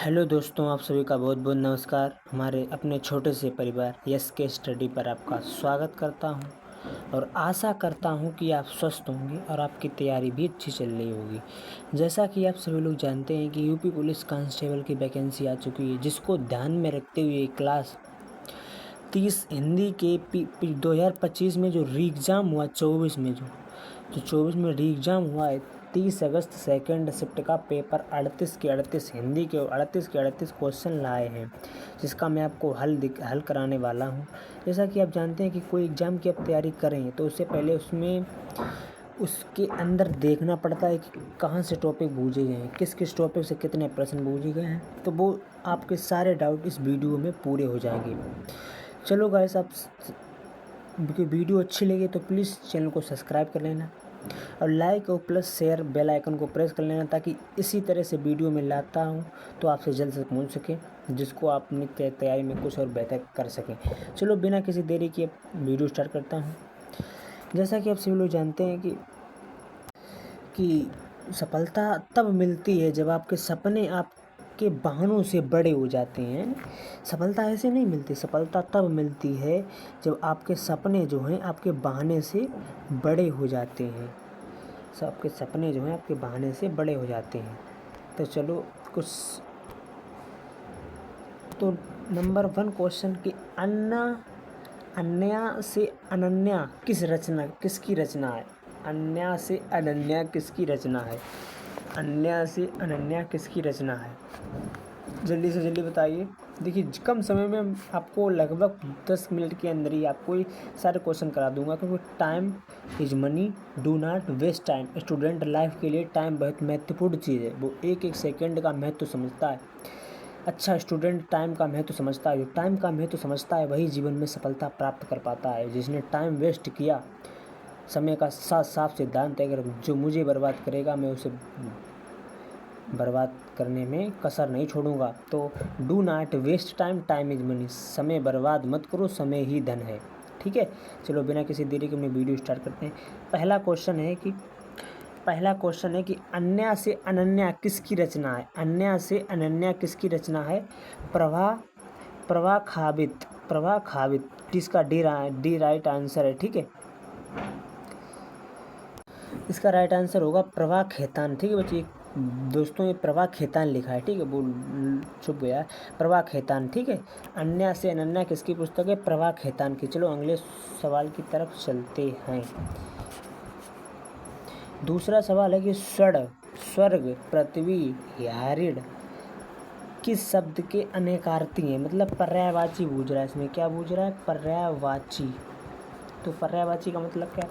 Hello दोस्तों, आप सभी का बहुत बहुत नमस्कार। हमारे अपने छोटे से परिवार यस के स्टडी पर आपका स्वागत करता हूं और आशा करता हूं कि आप स्वस्थ होंगे और आपकी तैयारी भी अच्छी चल रही होगी। जैसा कि आप सभी लोग जानते हैं कि यूपी पुलिस कांस्टेबल की वैकेंसी आ चुकी है, जिसको ध्यान में रखते हुए क्लास 30 हिंदी के 2025 में जो री एग्ज़ाम हुआ, 24 में री एग्ज़ाम हुआ है, 30 अगस्त सेकेंड शिफ्ट का पेपर 38 के 38 हिंदी के 38 के 38 क्वेश्चन लाए हैं, जिसका मैं आपको हल कराने वाला हूं। जैसा कि आप जानते हैं कि कोई एग्ज़ाम की आप तैयारी करें तो उससे पहले उसके अंदर देखना पड़ता है कि कहाँ से टॉपिक पूछे गए हैं, किस किस टॉपिक से कितने प्रश्न पूछे गए हैं, तो वो आपके सारे डाउट इस वीडियो में पूरे हो जाएंगे। चलो गाइस, आप वीडियो अच्छी लगे तो प्लीज़ चैनल को सब्सक्राइब कर लेना और लाइक और प्लस शेयर बेल आइकन को प्रेस कर लेना, ताकि इसी तरह से वीडियो में लाता हूँ तो आपसे जल्द से पहुँच सके, जिसको आप अपनी तैयारी में कुछ और बेहतर कर सकें। चलो बिना किसी देरी के वीडियो स्टार्ट करता हूँ। जैसा कि आप सभी लोग जानते हैं कि सफलता तब मिलती है जब आपके सपने आपके बहानों से बड़े हो जाते हैं। सफलता ऐसे नहीं मिलती, सफलता तब मिलती है जब आपके सपने जो हैं आपके बहाने से बड़े हो जाते हैं। आपके सपने जो हैं आपके बहाने से बड़े हो जाते हैं। तो चलो कुछ तो नंबर 1 क्वेश्चन कि अन्या से अनन्या किसकी रचना है? अन्या से अनन्या किसकी रचना है? अन्या से अनन्या किसकी रचना है? जल्दी से जल्दी बताइए। देखिए, कम समय में आपको लगभग 10 मिनट के अंदर ही आपको ये सारे क्वेश्चन करा दूंगा, क्योंकि time is money, do not waste time. Student life के लिए टाइम बहुत महत्वपूर्ण चीज़ है, वो एक एक सेकेंड का महत्व समझता है। अच्छा स्टूडेंट टाइम का महत्व समझता है, जो टाइम का महत्व समझता है वही जीवन में सफलता प्राप्त कर पाता है। जिसने टाइम वेस्ट किया, समय का साफ सिद्धांत है, अगर जो मुझे बर्बाद करेगा मैं उसे बर्बाद करने में कसर नहीं छोड़ूंगा। तो do not waste time, time is money. समय बर्बाद मत करो, समय ही धन है। ठीक है, चलो बिना किसी देरी के अपनी वीडियो स्टार्ट करते हैं। पहला क्वेश्चन है कि अन्या से अनन्या किसकी रचना है? अन्या से अनन्या किसकी रचना है? प्रभा खाबित, जिसका डी राइट आंसर है। ठीक है, इसका राइट आंसर होगा प्रभा खेतान। ठीक है बच्चे, दोस्तों ये प्रभा खेतान लिखा है। ठीक है, बोल चुप गया, प्रभा खेतान। ठीक है, अन्या से अनन्या किसकी पुस्तक है? प्रभा खेतान की। चलो अगले सवाल की तरफ चलते हैं। दूसरा सवाल है कि स्वर्ग, पृथ्वी, हरिण किस शब्द के अनेकार्थी हैं? मतलब पर्यायवाची पूछ रहा है इसमें। क्या पूछ रहा है? पर्यायवाची। तो पर्यायवाची का मतलब क्या?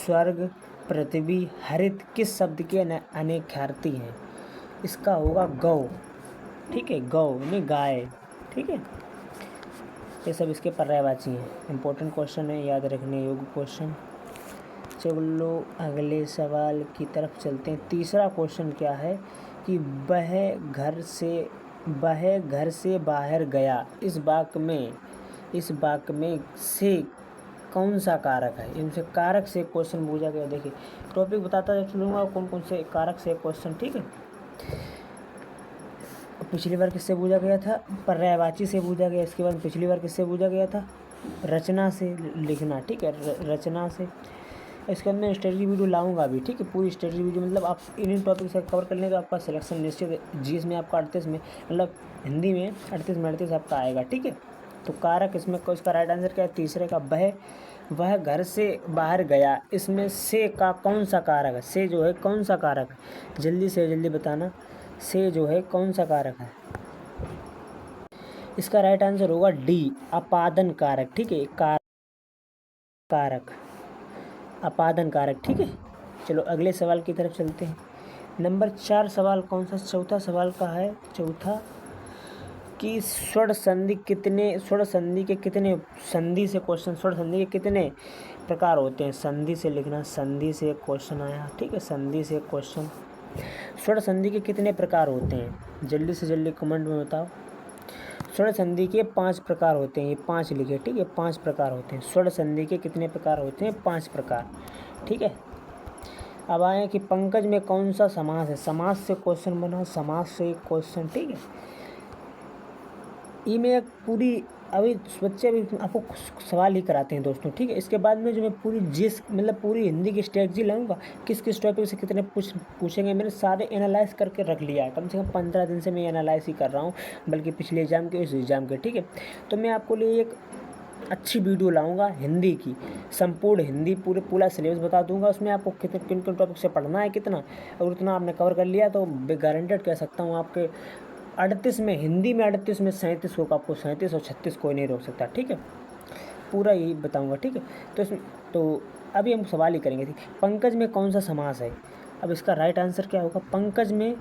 स्वर्ग, पृथ्वी, हरित किस शब्द के अनेकार्थी हैं? इसका होगा गौ। ठीक है, गौ यानी गाय। ठीक है, ये सब इसके पर्यायवाची हैं। इम्पोर्टेंट क्वेश्चन है, याद रखने योग्य क्वेश्चन। चलो अगले सवाल की तरफ चलते हैं। तीसरा क्वेश्चन क्या है कि वह घर से बाहर गया। इस वाक्य में से कौन सा कारक है? इनसे कारक से क्वेश्चन पूछा गया। देखिए, टॉपिक बताता चलूँगा कौन कौन से कारक से क्वेश्चन। ठीक है, पिछली बार किससे पूछा गया था? पर्यायवाची से पूछा गया। इसके बाद पिछली बार किससे पूछा गया था? रचना से लिखना। ठीक है, रचना से। इसके अंदर स्टडी वीडियो लाऊंगा अभी। ठीक है, पूरी स्टडी वीडियो, मतलब आप इन्हीं टॉपिक से कवर कर लें तो आपका सिलेक्शन निश्चित है। जीएस में आपका 38 में, मतलब हिंदी में 38 में 38 आपका आएगा। ठीक है, तो कारक इसमें इसका राइट आंसर क्या है? तीसरे का वह घर से बाहर गया। इसमें से का कौन सा कारक है? से जो है कौन सा कारक है? जल्दी से जल्दी बताना, से जो है कौन सा कारक है? इसका राइट आंसर होगा डी, अपादन कारक। ठीक है, कारक, अपादन कारक। ठीक है, चलो अगले सवाल की तरफ चलते हैं। नंबर 4 सवाल कौन सा? चौथा सवाल का है। चौथा कि स्वर्ण संधि के कितने संधि से क्वेश्चन, स्वर्ण संधि के कितने प्रकार होते हैं? संधि से लिखना, संधि से क्वेश्चन आया। ठीक है, संधि से क्वेश्चन। स्वर्ण संधि के कितने प्रकार होते हैं? जल्दी से जल्दी कमेंट में बताओ। स्वर्ण संधि के 5 प्रकार होते हैं। ये 5 लिखे। ठीक है, 5 प्रकार होते हैं। स्वर्ण संधि के कितने प्रकार होते हैं? 5 प्रकार। ठीक है, अब आए कि पंकज में कौन सा समास है? समास से क्वेश्चन बना, समास से क्वेश्चन। ठीक है, ये मैं एक पूरी अभी बच्चे अभी आपको सवाल ही कराते हैं दोस्तों, ठीक है। इसके बाद में जो मैं पूरी मतलब पूरी हिंदी की स्ट्रेटजी लाऊंगा, किस किस टॉपिक से कितने पूछेंगे, मैंने सारे एनालाइज करके रख लिया है। कम से कम 15 दिन से मैं एनालाइज ही कर रहा हूँ, बल्कि पिछले एग्जाम के इस एग्जाम के, ठीक है। तो मैं आपको लिए एक अच्छी वीडियो लाऊंगा हिंदी की, संपूर्ण हिंदी पूरा सिलेबस बता दूंगा। उसमें आपको कितने किन किन टॉपिक से पढ़ना है कितना, और उतना आपने कवर कर लिया तो गारंटेड कह सकता हूँ आपके 38 में, हिंदी में 38 में 37 होगा। आपको 37 और 36 कोई नहीं रोक सकता, ठीक है। पूरा यही बताऊंगा, ठीक है। तो अभी हम सवाल ही करेंगे, ठीक। पंकज में कौन सा समास है? अब इसका राइट आंसर क्या होगा? पंकज में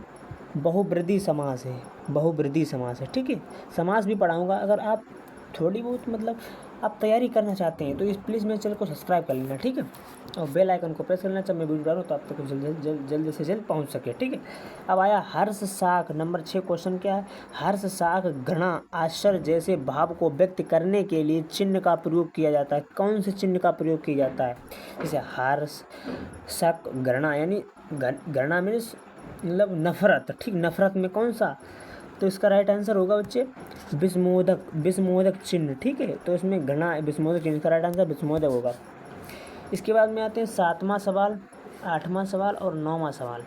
बहुब्रीहि समास है, बहुब्रीहि समास है, ठीक है। समास भी पढ़ाऊंगा। अगर आप थोड़ी बहुत मतलब आप तैयारी करना चाहते हैं तो इस प्लीज़ मेरे चैनल को सब्सक्राइब कर लेना, ठीक है। और बेल आइकन को प्रेस करना, जब मैं वीडियो डालूँ तो आप तक जल्द से जल्द पहुंच सके, ठीक है। अब आया हर्ष साख, नंबर 6 क्वेश्चन क्या है? हर्ष साख घृणा आश्चर्य जैसे भाव को व्यक्त करने के लिए चिन्ह का प्रयोग किया जाता है। कौन से चिन्ह का प्रयोग किया जाता है? जैसे हर्ष शक घृणा, यानी घृणा मीन्स मतलब नफरत, ठीक। नफरत में कौन सा? तो इसका राइट आंसर होगा बच्चे विस्मोदक चिन्ह, ठीक है। तो इसमें घृणा विस्मोदक चिन्ह, इसका राइट आंसर विस्मोदक होगा। इसके बाद में आते हैं 7वां सवाल, 8वां सवाल और 9वां सवाल।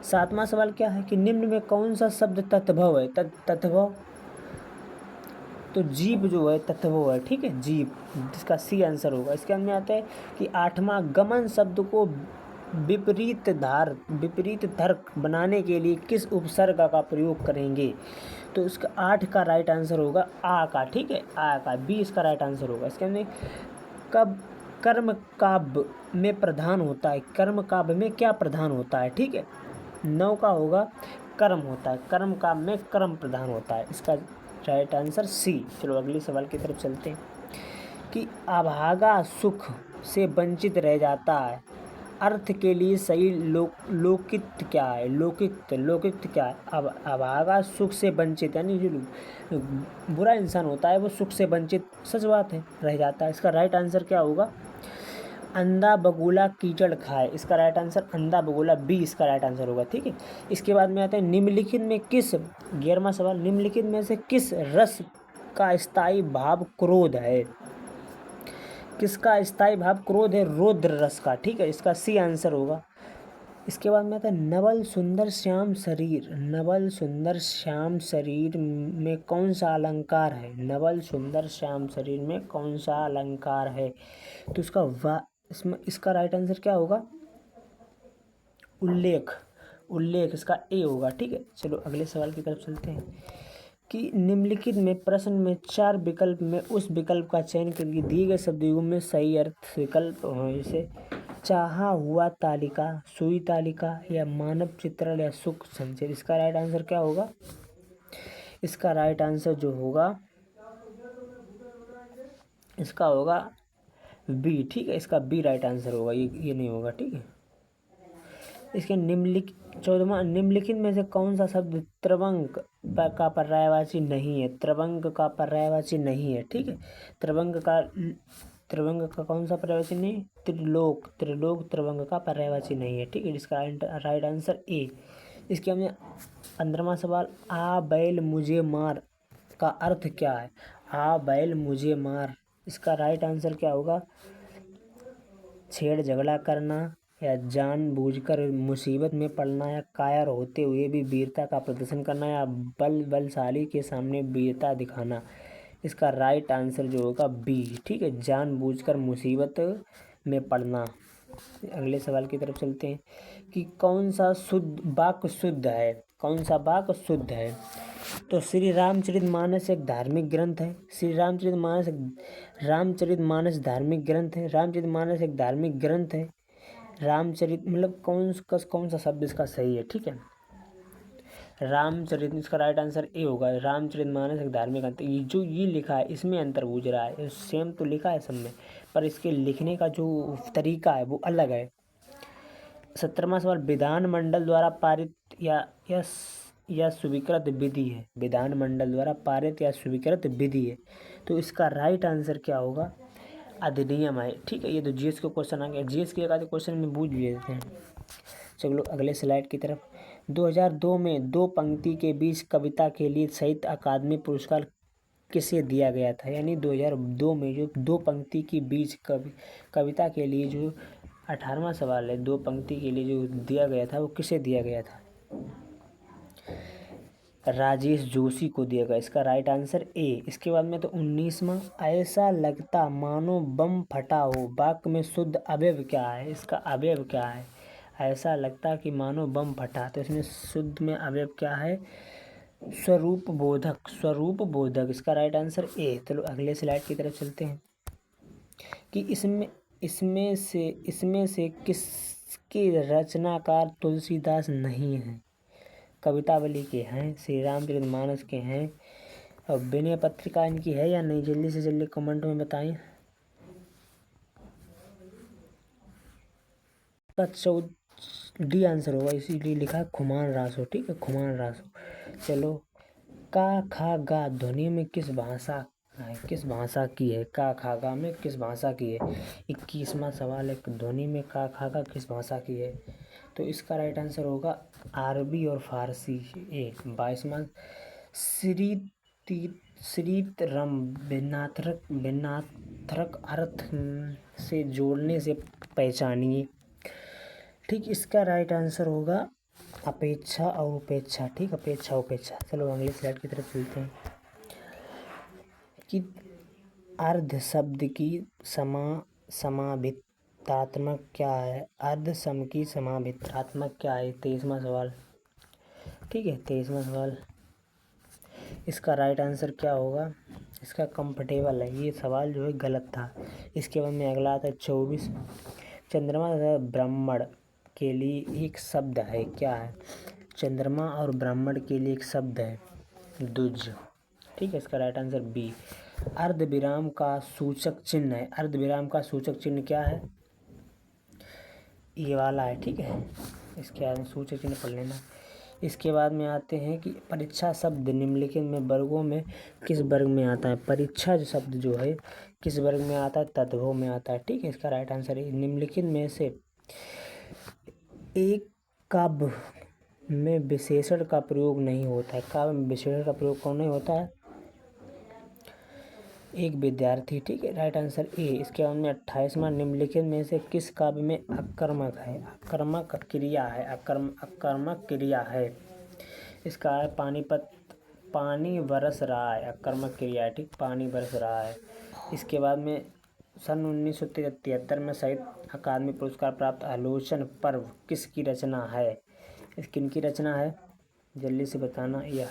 7वां सवाल क्या है कि निम्न में कौन सा शब्द तत्भव है? तत्भव तो जीभ जो है तत्भव है, ठीक है, जीभ, जिसका सी आंसर होगा। इसके अंदर आता है कि 8वां गमन शब्द को विपरीत तर्क बनाने के लिए किस उपसर्ग का प्रयोग करेंगे? तो इसका 8 का राइट आंसर होगा आ का, ठीक है, आ का, बी इसका राइट आंसर होगा। इसके अंदर कब कर्म काव्य में प्रधान होता है? कर्म काव्य में क्या प्रधान होता है, ठीक है। 9 का होगा कर्म होता है, कर्म काव्य में कर्म प्रधान होता है। इसका राइट आंसर सी। चलो अगले सवाल की तरफ चलते हैं कि अभागा सुख से वंचित रह जाता है, अर्थ के लिए सही लोकित क्या है? लोकित क्या है? अब अभागा सुख से वंचित, यानी जो बुरा इंसान होता है वो सुख से वंचित, सच बात है, रह जाता है। इसका राइट आंसर क्या होगा? अंधा बगुला कीचड़ खाए। इसका राइट आंसर अंधा बगुला, बी इसका राइट आंसर होगा, ठीक है। इसके बाद में आते हैं निम्नलिखित में किस, 11वां सवाल, निम्नलिखित में से किस रस का स्थायी भाव क्रोध है? किसका स्थायी भाव क्रोध है? रौद्र रस का, ठीक है। इसका सी आंसर होगा। इसके बाद में आता है नवल सुंदर श्याम शरीर, नवल सुंदर श्याम शरीर में कौन सा अलंकार है? नवल सुंदर श्याम शरीर में कौन सा अलंकार है? तो इसका राइट आंसर क्या होगा? उल्लेख इसका ए होगा, ठीक है। चलो अगले सवाल की तरफ चलते हैं कि निम्नलिखित में प्रश्न में 4 विकल्प में उस विकल्प का चयन करके दिए गए शब्दों में सही अर्थ विकल्प हो, जैसे चाहा हुआ तालिका, सुई तालिका, या मानव चित्रण, या सुख संचय। इसका राइट आंसर क्या होगा? इसका राइट आंसर जो होगा इसका होगा बी, ठीक है। इसका बी राइट आंसर होगा, ये नहीं होगा, ठीक है। इसके 14वां, निम्नलिखित में से कौन सा शब्द त्रिभंग का पर्यायवाची नहीं है? त्रिभंग का पर्यायवाची नहीं है, ठीक है। त्रिभंग का कौन सा पर्यायवाची नहीं? त्रिलोक त्रिभंग का पर्यायवाची नहीं है, ठीक है। इसका राइट आंसर ए। इसके हमने 15वां सवाल, आ बैल मुझे मार का अर्थ क्या है? आ बैल मुझे मार, इसका राइट आंसर क्या होगा? छेड़ झगड़ा करना, या जानबूझकर मुसीबत में पड़ना, या कायर होते हुए भी वीरता का प्रदर्शन करना, या बलशाली के सामने वीरता दिखाना। इसका राइट आंसर जो होगा बी, ठीक है, जानबूझकर मुसीबत में पड़ना। अगले सवाल की तरफ चलते हैं कि कौन सा वाक्य शुद्ध है? कौन सा वाक्य शुद्ध है? तो श्री रामचरितमानस एक धार्मिक ग्रंथ है। रामचरितमानस धार्मिक ग्रंथ है। रामचरितमानस एक धार्मिक ग्रंथ है। रामचरित मतलब कौन सा शब्द इसका सही है, ठीक है। रामचरित, इसका राइट आंसर ए होगा। रामचरितमानस एक धार्मिक ग्रंथ, ये जो ये लिखा है इसमें अंतर बूझ रहा है। सेम तो लिखा है सब में, पर इसके लिखने का जो तरीका है वो अलग है। 17वां सवाल, विधानमंडल द्वारा पारित या स्वीकृत विधि है? विधानमंडल द्वारा पारित या स्वीकृत विधि है, तो इसका राइट आंसर क्या होगा? अधिनियम है, ठीक है। ये तो जीएस के क्वेश्चन आ गया, जीएस के एक आधे क्वेश्चन में बूझ भी लेते हैं। चलो अगले स्लाइड की तरफ। 2002 में 2 पंक्ति के बीच कविता के लिए साहित्य अकादमी पुरस्कार किसे दिया गया था, यानी 2002 में जो 2 पंक्ति की बीच कविता के लिए जो 18वां सवाल है, 2 पंक्ति के लिए जो दिया गया था वो किसे दिया गया था? राजेश जोशी को दिया गया। इसका राइट आंसर ए। इसके बाद में तो 19वां, ऐसा लगता मानो बम फटा हो, वाक्य में शुद्ध अवयव क्या है? इसका अवयव क्या है? ऐसा लगता कि मानो बम फटा, तो इसमें शुद्ध में अवयव क्या है? स्वरूप बोधक, स्वरूप बोधक। इसका राइट आंसर ए। चलो अगले स्लाइड की तरफ चलते हैं कि इसमें से किसके रचनाकार तुलसीदास नहीं है? कवितावली के हैं, श्री रामचरितमानस के हैं, और विनय पत्रिका इनकी है या नहीं? जल्दी से जल्दी कमेंट में बताएं। डी आंसर होगा, इसीलिए लिखा है खुमान रासो। ठीक है, खुमान रासो। चलो, का खा गा ध्वनि में किस भाषा है? किस भाषा की है? का खा गा में किस भाषा की है? 21वां सवाल है, ध्वनि में का खा गा किस भाषा की है? तो इसका राइट आंसर होगा अरबी और फारसी ए। 22वां, श्रीतरम भिन्नार्थक अर्थ से जोड़ने से पहचानिए। ठीक, इसका राइट आंसर होगा अपेक्षा और उपेक्षा। ठीक, अपेक्षा उपेक्षा। चलो अगले स्लाइड की तरफ चलते हैं कि अर्ध शब्द की समाभित्रात्मक क्या है? अर्ध सम की समाभित्रात्मक क्या है? 23वां सवाल। ठीक है, 23वां सवाल। इसका राइट आंसर क्या होगा? इसका कंफर्टेबल है। ये सवाल जो है गलत था। इसके बाद में अगला आता है 24, चंद्रमा तथा ब्राह्मण के लिए एक शब्द है, क्या है? चंद्रमा और ब्राह्मण के लिए एक शब्द है, द्विज। ठीक है, इसका राइट आंसर बी। अर्धविराम का सूचक चिन्ह है। अर्धविराम का सूचक चिन्ह क्या है? ये वाला है। ठीक है, इसके बाद में सूचक चिन्ह पढ़ लेना। इसके बाद में आते हैं कि परीक्षा शब्द निम्नलिखित में वर्गों में किस वर्ग में आता है? परीक्षा जो शब्द जो है किस वर्ग में आता है? तद्भव में आता है। ठीक है, इसका राइट आंसर है निम्नलिखित में से एक काव्य में विशेषण का प्रयोग नहीं होता है। काव्य में विशेषण का प्रयोग कौन नहीं होता है? एक विद्यार्थी। ठीक है, राइट आंसर ए। इसके बाद में 28वां, निम्नलिखित में से किस काव्य में आकर्मक है? आकर्मक क्रिया है, आकर्मक क्रिया है। इसका है पानीपत, पानी बरस रहा है, आकर्मक क्रिया है। ठीक, पानी बरस रहा है। इसके बाद में सन 1973 में साहित्य अकादमी पुरस्कार प्राप्त आलोचन पर्व किसकी रचना है? किनकी रचना है? जल्दी से बताना। यह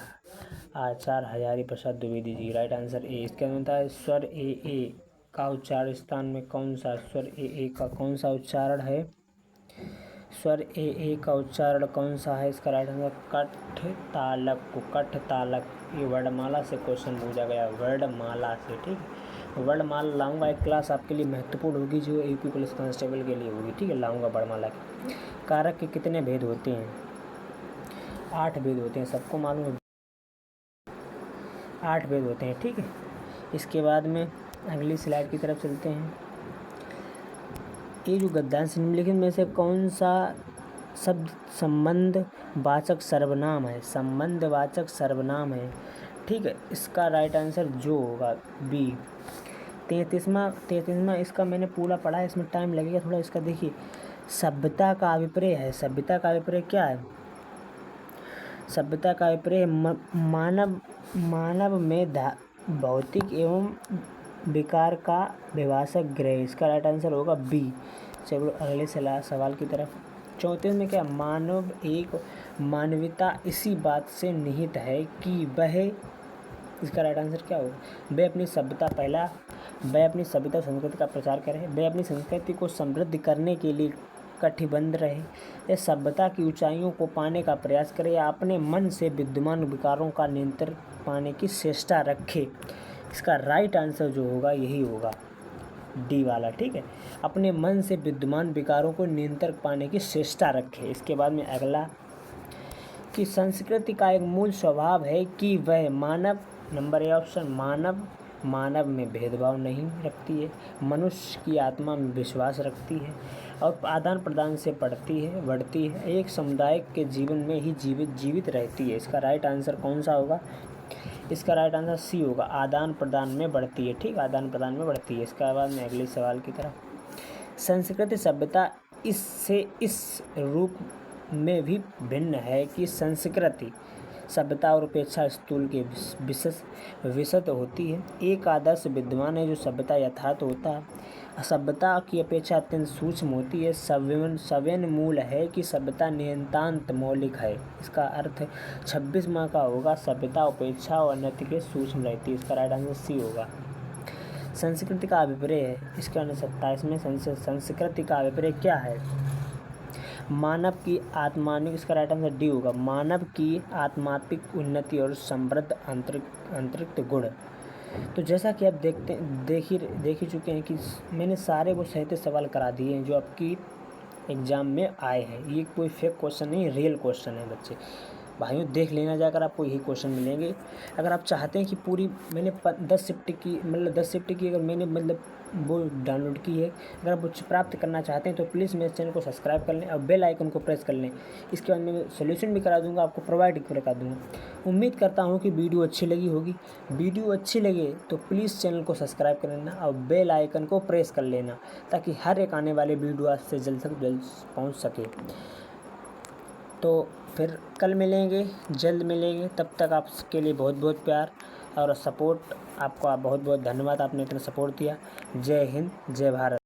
Acharya Hazari Prasad Dwivedi ji. Right answer A. इसके अंदर है स्वर ए का उच्चारण स्थान में कौन सा? स्वर ए का कौन सा उच्चारण है? स्वर ए का उच्चारण कौन सा है? इसका राइट आंसर कठ तालक को, कठ तालक। ये वर्णमाला से क्वेश्चन पूछा गया, वर्णमाला से। ठीक है, वर्णमाला लाऊंगा एक क्लास आपके लिए महत्वपूर्ण होगी, जो यूपी पुलिस कांस्टेबल के लिए होगी। ठीक है, लाऊंगा वर्णमाला की। कारक के कितने भेद होते हैं? 8 भेद होते हैं, सबको मालूम है। 8 भेद होते हैं। ठीक है, इसके बाद में अगली स्लाइड की तरफ चलते हैं। ये जो गद्यांश निम्नलिखित में से कौन सा शब्द संबंध वाचक सर्वनाम है? संबंध वाचक सर्वनाम है। ठीक है, इसका राइट आंसर जो होगा बी। 33वां इसका मैंने पूरा पढ़ा है, इसमें टाइम लगेगा थोड़ा। इसका देखिए, सभ्यता का अभिप्राय है। सभ्यता का अभिप्राय क्या है? सभ्यता का अभिप्राय मानव में भौतिक एवं विकार का विभाषक ग्रह। इसका राइट आंसर होगा बी। चलो अगले सवाल की तरफ। 34 में क्या? मानवता इसी बात से निहित है कि वह, इसका राइट आंसर क्या होगा? वह अपनी सभ्यता संस्कृति का प्रचार करे, वह अपनी संस्कृति को समृद्ध करने के लिए कटिबद्ध रहे, या सभ्यता की ऊंचाइयों को पाने का प्रयास करे, या अपने मन से विद्यमान विकारों का नियंत्रण पाने की चेष्टा रखे। इसका राइट आंसर जो होगा यही होगा, डी वाला। ठीक है, अपने मन से विद्यमान विकारों को नियंत्रण पाने की चेष्टा रखे। इसके बाद में अगला कि संस्कृति का एक मूल स्वभाव है कि वह मानव, नंबर ए ऑप्शन, मानव में भेदभाव नहीं रखती है, मनुष्य की आत्मा में विश्वास रखती है, और आदान प्रदान से बढ़ती है, एक समुदाय के जीवन में ही जीवित रहती है। इसका राइट आंसर कौन सा होगा? इसका राइट आंसर सी होगा, आदान प्रदान में बढ़ती है। ठीक, आदान प्रदान में बढ़ती है। इसके बाद में अगले सवाल की तरफ। संस्कृति सभ्यता इससे इस रूप में भी भिन्न है कि संस्कृति सभ्यता और अपेक्षा स्थूल के विशद होती है। एक आदर्श विद्वान है जो सभ्यता यथार्थ होता है, सभ्यता की अपेक्षा अत्यंत सूक्ष्म होती है। सवयन मूल है कि सभ्यता नितांत मौलिक है। इसका अर्थ 26 माह का होगा, सभ्यता अपेक्षा और अन्यथा के सूक्ष्म रहती है। इसका राइट आंसर सी होगा। संस्कृति का अभिप्राय है, इसके अंदर 27 में संस्कृति का अभिप्राय क्या है? मानव की आत्मानिक, इसका राइट आंसर डी होगा, मानव की आत्मात्मिक उन्नति और समृद्ध अंतरिक्त गुण। तो जैसा कि आप देख ही चुके हैं कि मैंने सारे वो साहित्य सवाल करा दिए हैं जो आपकी एग्ज़ाम में आए हैं। ये कोई फेक क्वेश्चन नहीं, रियल क्वेश्चन है बच्चे। भाइयों देख लेना, जाकर आपको यही क्वेश्चन मिलेंगे। अगर आप चाहते हैं कि पूरी मैंने 10 शिफ्ट की, मतलब 10 शिफ्ट की अगर मैंने वो डाउनलोड की है, अगर आप कुछ प्राप्त करना चाहते हैं तो प्लीज़ मेरे चैनल को सब्सक्राइब कर लें और बेल आइकन को प्रेस कर लें। इसके बाद मैं सोल्यूशन भी करा दूंगा, आपको प्रोवाइड करा दूंगा। उम्मीद करता हूँ कि वीडियो अच्छी लगी होगी। वीडियो अच्छी लगे तो प्लीज़ चैनल को सब्सक्राइब कर लेना और बेल आइकन को प्रेस कर लेना, ताकि हर एक आने वाले वीडियो आपसे जल्द से जल्द पहुँच सके। तो फिर कल मिलेंगे, जल्द मिलेंगे। तब तक आपके लिए बहुत बहुत प्यार और सपोर्ट। आपका बहुत बहुत धन्यवाद, आपने इतना सपोर्ट दिया। जय हिंद, जय भारत।